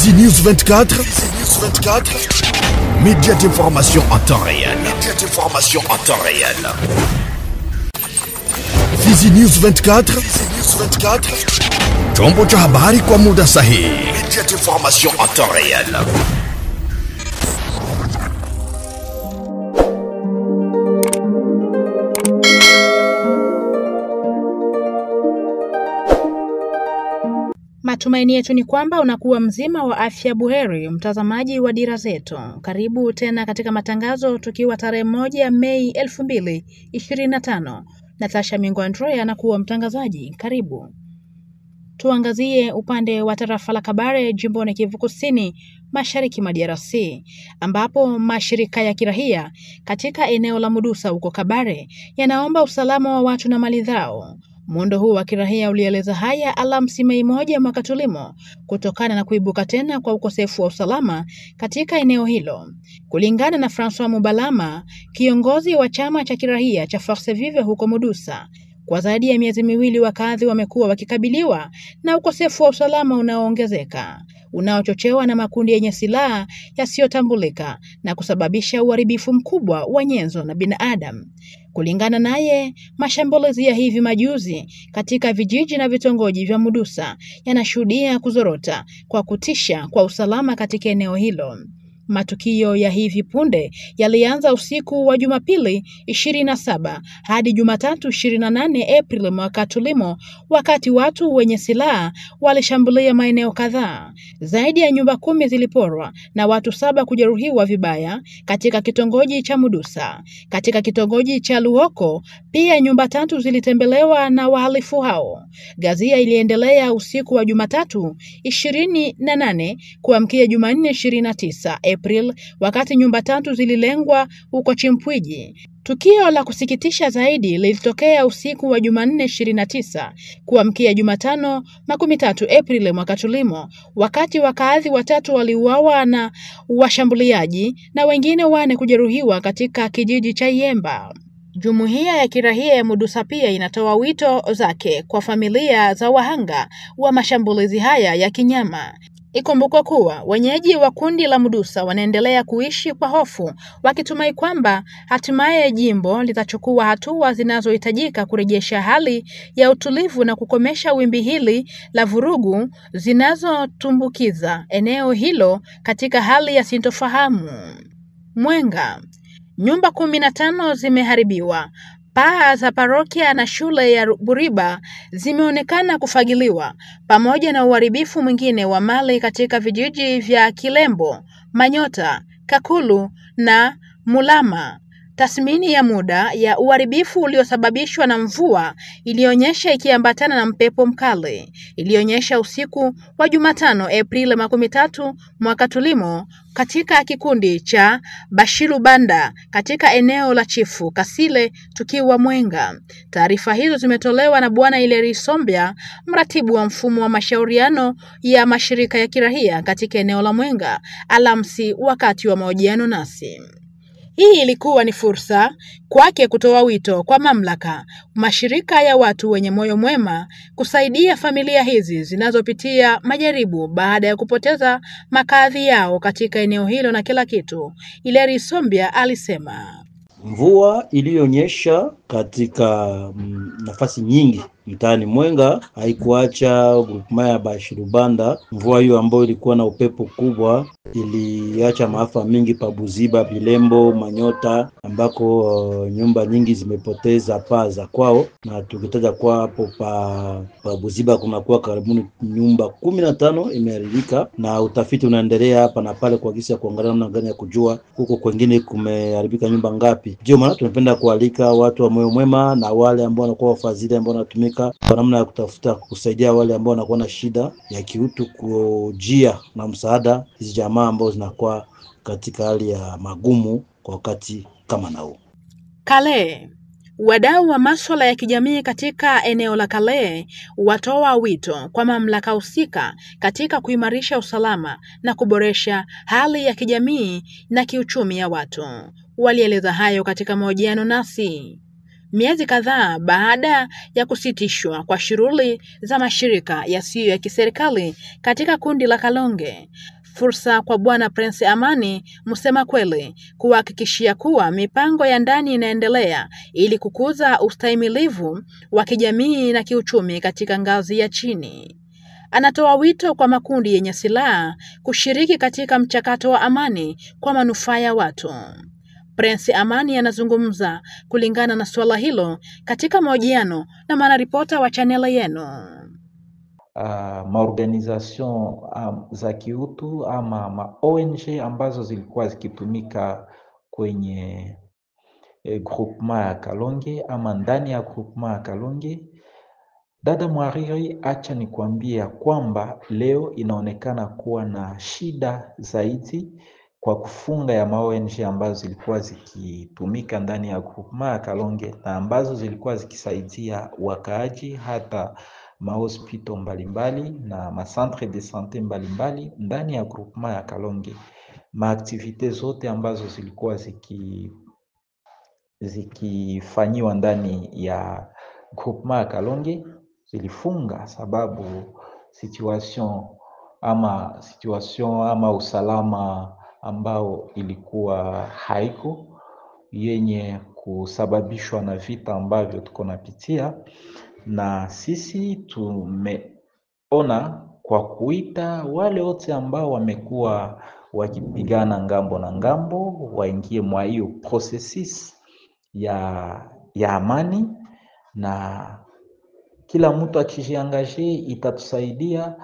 Fizi News 24. Média d'information en temps réel. Fizi News 24. Chombo cha habari kwa muda sahihi. Média d'information en temps réel. Matumaini yetu ni kwamba unakuwa mzima wa afya buheri, mtazamaji wa Dira Zetu. Karibu tena katika matangazo tukiwa tarehe 1 Mei 2025. Natasha Mingo Andrea anakuwa mtangazaji. Karibu. Tuangazie upande wa tarafa la Kabare jimboni Kivu Kusini, mashariki mwa DRC, ambapo mashirika ya kirahia katika eneo la Mudusa huko Kabare yanaomba usalama wa watu na mali zao. Muundo huu wa kirahia ulieleza haya Alhamisi Mei 1 mwaka tulimo kutokana na kuibuka tena kwa ukosefu wa usalama katika eneo hilo. Kulingana na François Mubalama, kiongozi wa chama cha kirahia cha Force Vive huko Mudusa, kwa zaidi ya miezi miwili wakazi wamekuwa wakikabiliwa na ukosefu wa usalama unaoongezeka, unaochochewa na makundi yenye silaha yasiyotambulika na kusababisha uharibifu mkubwa wa nyenzo na binadamu. Kulingana naye, mashambulizi ya hivi majuzi katika vijiji na vitongoji vya Mudusa yanashuhudia kuzorota kwa kutisha kwa usalama katika eneo hilo. Matukio ya hivi punde yalianza usiku wa Jumapili 27 hadi Jumatatu 28 Aprili mwaka tulimo, wakati watu wenye silaha walishambulia maeneo kadhaa. Zaidi ya nyumba 10 ziliporwa na watu 7 kujeruhiwa vibaya katika kitongoji cha Mudusa. Katika kitongoji cha Luhoko pia nyumba 3 zilitembelewa na wahalifu hao. Gazia iliendelea usiku wa Jumatatu 28 kuamkia Jumanne 29 April, wakati nyumba 3 zililengwa huko Chimpwiji. Tukio la kusikitisha zaidi lilitokea usiku wa Jumanne 29 kuamkia Jumatano 13 April mwaka tulimo, wakati wakazi 3 waliuawa na washambuliaji na wengine 4 kujeruhiwa katika kijiji cha Yemba. Jumuiya ya kirahia ya Mudusa pia inatoa wito zake kwa familia za wahanga wa mashambulizi haya ya kinyama. Ikumbukwe kuwa wenyeji wa kundi la Mudusa wanaendelea kuishi kwa hofu, wakitumai kwamba hatimaye jimbo litachukua hatua zinazohitajika kurejesha hali ya utulivu na kukomesha wimbi hili la vurugu zinazotumbukiza eneo hilo katika hali ya sintofahamu. Mwenga, nyumba 15 zimeharibiwa. Paa za parokia na shule ya Buriba zimeonekana kufagiliwa, pamoja na uharibifu mwingine wa mali katika vijiji vya Kilembo, Manyota, Kakulu na Mulama. Tathmini ya muda ya uharibifu uliosababishwa na mvua ilionyesha ikiambatana na mpepo mkali ilionyesha usiku wa Jumatano Aprili 13 mwaka tulimo katika kikundi cha Bashiru Banda katika eneo la Chifu Kasile tukiwa Mwenga. Taarifa hizo zimetolewa na Bwana Ileri Sombia, mratibu wa mfumo wa mashauriano ya mashirika ya kirahia katika eneo la Mwenga, Alhamisi wakati wa mahojiano nasi. Hii ilikuwa ni fursa kwake kutoa wito kwa mamlaka, mashirika ya watu wenye moyo mwema kusaidia familia hizi zinazopitia majaribu baada ya kupoteza makazi yao katika eneo hilo na kila kitu. Ileri Sombia alisema mvua iliyonyesha katika nafasi nyingi mtaani Mwenga haikuacha grupema ya Bashiru Banda. Mvua hiyo ambayo ilikuwa na upepo kubwa iliacha maafa mingi pa Buziba, Bilembo, Manyota, ambako nyumba nyingi zimepoteza paa za kwao, na tukitaja kwa hapo pa Buziba kuna kuwa karibuni nyumba 15 imeharibika, na utafiti unaendelea hapa na pale kwa kisa kuangalia namna gani ya kujua huko kwingine kumeharibika nyumba ngapi. Ndio maana tunapenda kualika watu wa moyo mwema na wale ambao wanakuwa wafadhili ambao wanatumika kwa namna ya kutafuta kusaidia wale ambao wanakuwa na shida ya kiutu, kujia na msaada hizi jamaa ambao zinakuwa katika hali ya magumu kwa wakati kama na huu. Kale, wadau wa masuala ya kijamii katika eneo la Kale watoa wito kwa mamlaka husika katika kuimarisha usalama na kuboresha hali ya kijamii na kiuchumi ya watu. Walieleza hayo katika mahojiano nasi. Miezi kadhaa baada ya kusitishwa kwa shughuli za mashirika yasiyo ya kiserikali katika kundi la Kalonge, Fursa kwa Bwana Prince Amani Msema Kweli kuhakikishia kuwa mipango ya ndani inaendelea ili kukuza ustahimilivu wa kijamii na kiuchumi katika ngazi ya chini. Anatoa wito kwa makundi yenye silaha kushiriki katika mchakato wa amani kwa manufaa ya watu. Prince Amani anazungumza kulingana na swala hilo katika mahojiano na mwanaripota wa channel yenu. Maorganization za kiutu ama ma ONG ambazo zilikuwa zikitumika kwenye groupement ya Kalonge ama ndani ya groupement ya Kalonge. Dada Mwariri, acha nikwambia kwamba leo inaonekana kuwa na shida zaidi kwa kufunga ya ma ONG ambazo zilikuwa zikitumika ndani ya groupement ya Kalonge na ambazo zilikuwa zikisaidia wakaaji hata mahospito mbalimbali na macentre de santé mbalimbali ndani ya groupement ya Kalonge. Maaktivite zote ambazo zilikuwa zikifanyiwa ndani ya groupement ya Kalonge zilifunga sababu situation ama usalama ambao ilikuwa haiko yenye kusababishwa na vita ambavyo tuko napitia. Na sisi tumeona kwa kuita wale wote ambao wamekuwa wakipigana ngambo na ngambo waingie mwa hiyo processus ya amani, na kila mtu akijiangaje itatusaidia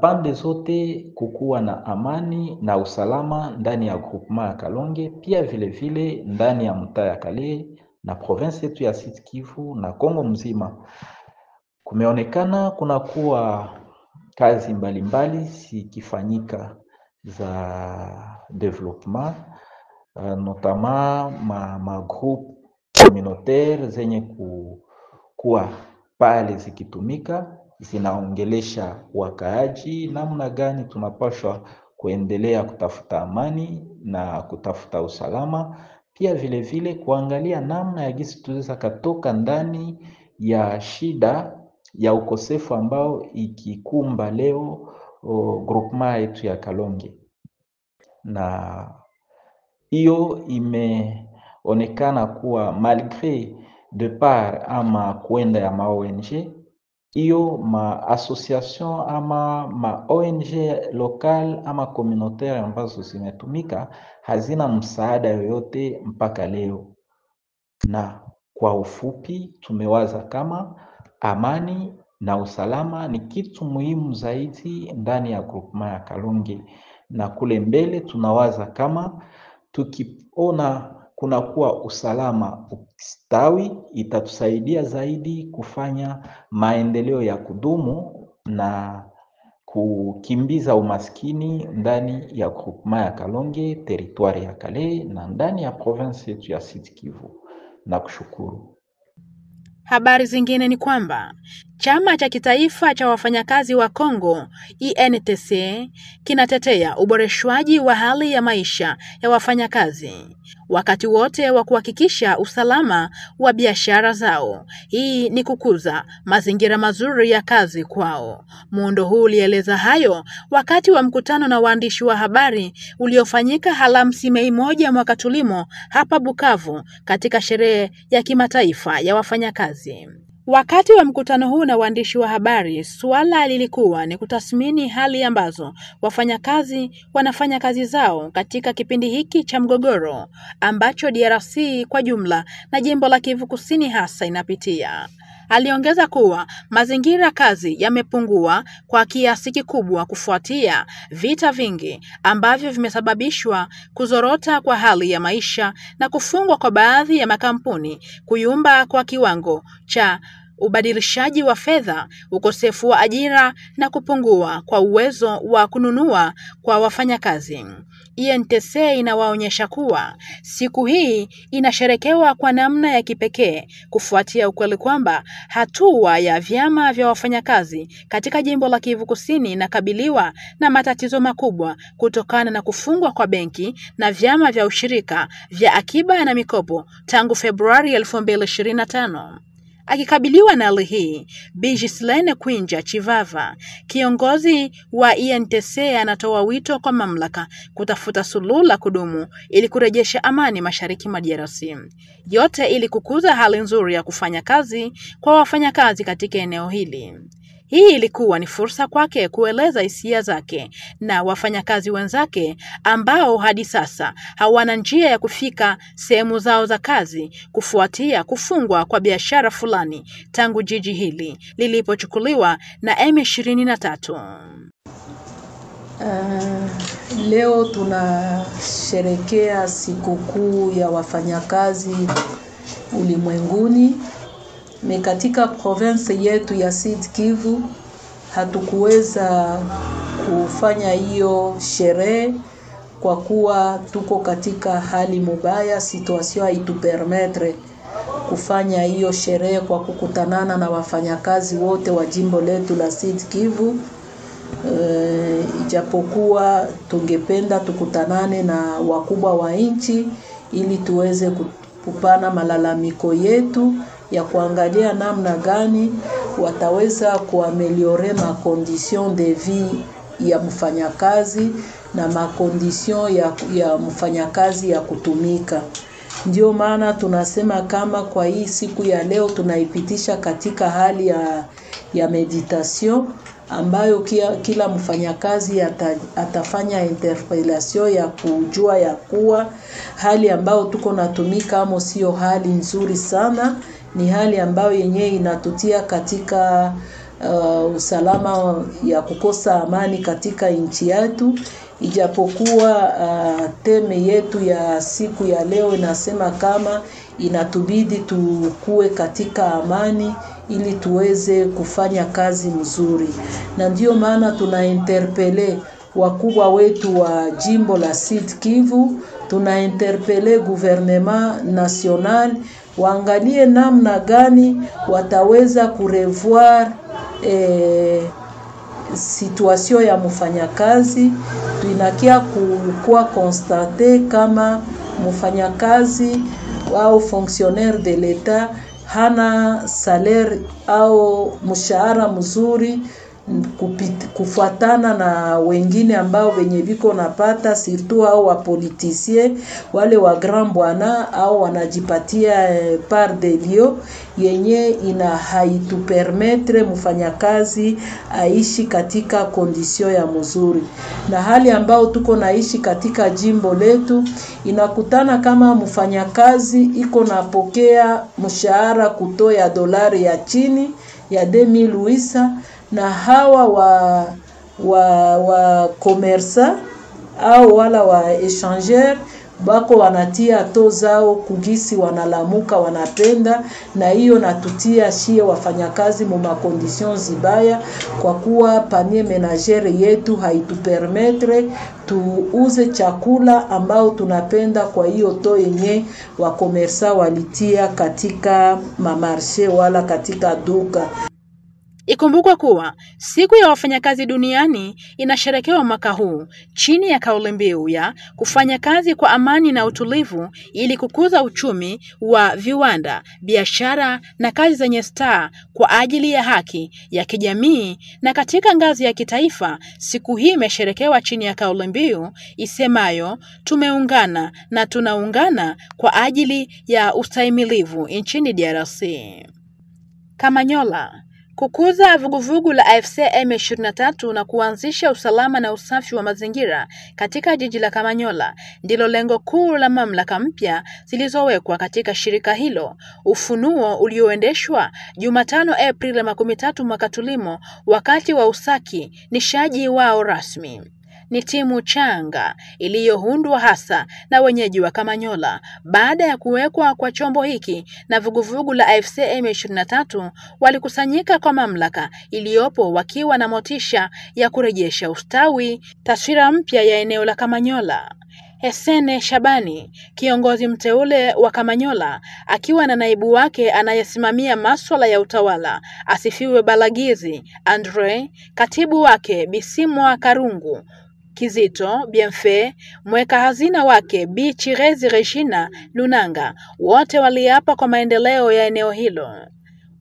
pande zote kukuwa na amani na usalama ndani ya groupement ya Kalonge, pia vile vile ndani ya mtaa ya Kale na province yetu ya Sud Kivu na Kongo mzima. Kumeonekana kunakuwa kazi mbalimbali zikifanyika za development, notamment ma groupe communautaire zenye kuwa pale zikitumika zinaongelesha wakaaji namna gani tunapaswa kuendelea kutafuta amani na kutafuta usalama, pia vile vile kuangalia namna ya gisi tuweza katoka ndani ya shida ya ukosefu ambao ikikumba leo groupement yetu ya Kalonge. Na hiyo imeonekana kuwa malgré de part ama kwenda ya ma ONG, hiyo ma association ama ma ONG local ama communautaire ambazo zimetumika hazina msaada yoyote mpaka leo. Na kwa ufupi tumewaza kama amani na usalama ni kitu muhimu zaidi ndani ya groupement ya Kalonge, na kule mbele tunawaza kama tukiona kunakuwa usalama ustawi itatusaidia zaidi kufanya maendeleo ya kudumu na kukimbiza umaskini ndani ya groupement ya Kalonge, territoire ya Kale na ndani ya province yetu ya Sud Kivu. Na kushukuru. Habari zingine ni kwamba Chama cha Kitaifa cha Wafanyakazi wa Kongo INTC kinatetea uboreshwaji wa hali ya maisha ya wafanyakazi wakati wote wa kuhakikisha usalama wa biashara zao. Hii ni kukuza mazingira mazuri ya kazi kwao. Muundo huu ulieleza hayo wakati wa mkutano na waandishi wa habari uliofanyika Alhamisi Mei 1 mwaka tulimo hapa Bukavu katika sherehe ya kimataifa ya wafanyakazi. Wakati wa mkutano huu na waandishi wa habari, suala lilikuwa ni kutathmini hali ambazo wafanyakazi wanafanya kazi zao katika kipindi hiki cha mgogoro ambacho DRC kwa jumla na jimbo la Kivu Kusini hasa inapitia. Aliongeza kuwa mazingira kazi yamepungua kwa kiasi kikubwa kufuatia vita vingi ambavyo vimesababishwa kuzorota kwa hali ya maisha na kufungwa kwa baadhi ya makampuni, kuyumba kwa kiwango cha ubadilishaji wa fedha, ukosefu wa ajira na kupungua kwa uwezo wa kununua kwa wafanyakazi. INTC inawaonyesha kuwa siku hii inasherekewa kwa namna ya kipekee kufuatia ukweli kwamba hatua ya vyama vya wafanyakazi katika jimbo la Kivu Kusini inakabiliwa na matatizo makubwa kutokana na kufungwa kwa benki na vyama vya ushirika vya akiba na mikopo tangu Februari 2025. Akikabiliwa na hali hii, Bi Ghislaine Kwinja Chivava, kiongozi wa INTC, anatoa wito kwa mamlaka kutafuta suluhu la kudumu ili kurejesha amani mashariki mwa DRC. Yote ili kukuza hali nzuri ya kufanya kazi kwa wafanyakazi katika eneo hili. Hii ilikuwa ni fursa kwake kueleza hisia zake na wafanyakazi wenzake ambao hadi sasa hawana njia ya kufika sehemu zao za kazi kufuatia kufungwa kwa biashara fulani tangu jiji hili lilipochukuliwa na M23. Leo tunasherekea sikukuu ya wafanyakazi ulimwenguni. Katika province yetu ya Sud Kivu hatukuweza kufanya hiyo sherehe kwa kuwa tuko katika hali mubaya, situation haitupermettre kufanya hiyo sherehe kwa kukutanana na wafanyakazi wote wa jimbo letu la Sud Kivu. Ijapokuwa tungependa tukutanane na wakubwa wa nchi ili tuweze kupana malalamiko yetu ya kuangalia namna gani wataweza kuameliore ma condition de vie ya mfanyakazi na ma condition ya mfanyakazi ya kutumika. Ndio maana tunasema kama kwa hii siku ya leo tunaipitisha katika hali ya meditation ambayo kila mfanyakazi atafanya interpellation ya kujua ya kuwa hali ambayo tuko natumika amo sio hali nzuri sana, ni hali ambayo yenyewe inatutia katika usalama ya kukosa amani katika nchi yetu. Ijapokuwa teme yetu ya siku ya leo inasema kama inatubidi tukue katika amani ili tuweze kufanya kazi mzuri. Na ndio maana tunainterpele wakubwa wetu wa jimbo la Sud Kivu, tunainterpele gouvernement national waangalie namna gani wataweza kurevoir situation ya mfanyakazi. Tunakia kuwa constate kama mfanyakazi au fonctionnaire de l'etat hana salaire au mshahara mzuri kufuatana na wengine ambao wenye biko napata, surtout au wa politicien wale wa grand bwana au wanajipatia par de lieu yenye ina haitu permettre mfanyakazi aishi katika condition ya mzuri. Na hali ambao tuko naishi katika jimbo letu inakutana kama mfanyakazi iko napokea mshahara kutoa dolari ya chini ya 2800, na hawa wa commerça au wala wa échangeur bako wanatia to zao kugisi wanalamuka wanapenda, na hiyo natutia shie wafanyakazi mu makondition zibaya kwa kuwa panier menagere yetu haitupermettre tuuze chakula ambao tunapenda. Kwa hiyo to yenye wa commerça walitia katika mamarché wala katika duka. Ikumbukwe kuwa siku ya wafanyakazi duniani inasherekewa mwaka huu chini ya kauli mbiu ya kufanya kazi kwa amani na utulivu ili kukuza uchumi wa viwanda, biashara na kazi zenye staa kwa ajili ya haki ya kijamii. Na katika ngazi ya kitaifa, siku hii imesherekewa chini ya kauli mbiu isemayo tumeungana na tunaungana kwa ajili ya ustahimilivu nchini DRC. Kamanyola. Kukuza vuguvugu la AFC M23 na kuanzisha usalama na usafi wa mazingira katika jiji la Kamanyola ndilo lengo kuu la mamlaka mpya zilizowekwa katika shirika hilo. Ufunuo ulioendeshwa Jumatano Aprili 13 mwaka tulimo wakati wa usaki nishaji wao rasmi. Ni timu changa iliyoundwa hasa na wenyeji wa Kamanyola. Baada ya kuwekwa kwa chombo hiki na vuguvugu la AFC M23, walikusanyika kwa mamlaka iliyopo wakiwa na motisha ya kurejesha ustawi, taswira mpya ya eneo la Kamanyola. Hesene Shabani, kiongozi mteule wa Kamanyola, akiwa na naibu wake anayesimamia masuala ya utawala, Asifiwe Balagizi Andre, katibu wake Bisimwa Karungu Kizito Bienfait, mweka hazina wake Bi Chirezi Regina Lunanga, wote waliapa kwa maendeleo ya eneo hilo.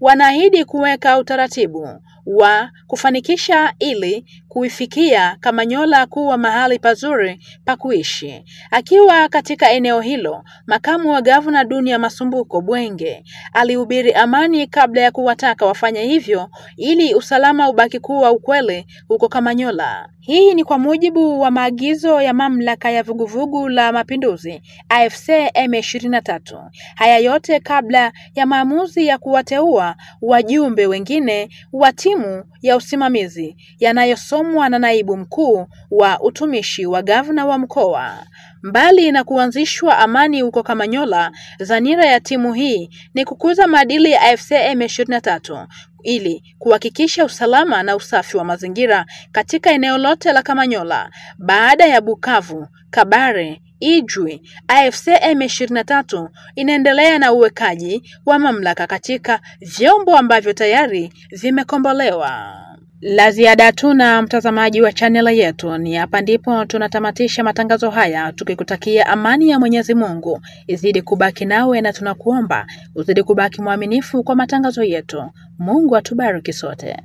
wanaahidi kuweka utaratibu wa kufanikisha ili kuifikia Kamanyola kuwa mahali pazuri pa kuishi. Akiwa katika eneo hilo, makamu wa gavana Dunia Masumbuko Bwenge alihubiri amani kabla ya kuwataka wafanye hivyo ili usalama ubaki kuwa ukweli huko Kamanyola. Hii ni kwa mujibu wa maagizo ya mamlaka ya vuguvugu la mapinduzi AFC M23. Haya yote kabla ya maamuzi ya kuwateua wajumbe wengine wa timu ya usimamizi yanayosomwa na naibu mkuu wa utumishi wa gavana wa mkoa. Mbali na kuanzishwa amani huko Kamanyola, dhamira ya timu hii ni kukuza maadili ya AFC M23 ili kuhakikisha usalama na usafi wa mazingira katika eneo lote la Kamanyola. Baada ya Bukavu, Kabare, Ijwi, AFC M23 inaendelea na uwekaji wa mamlaka katika vyombo ambavyo tayari vimekombolewa. La ziada tuna mtazamaji wa channel yetu, ni hapa ndipo tunatamatisha matangazo haya, tukikutakia amani ya Mwenyezi Mungu izidi kubaki nawe, na tunakuomba uzidi kubaki mwaminifu kwa matangazo yetu. Mungu atubariki sote.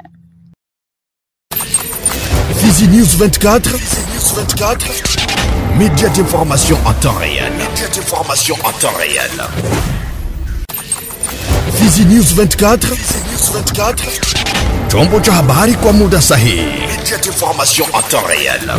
Fizi News 24, média d'information en temps réel. Fizi News 24, chombo cha habari kwa muda sahihi. Média d'information en temps réel.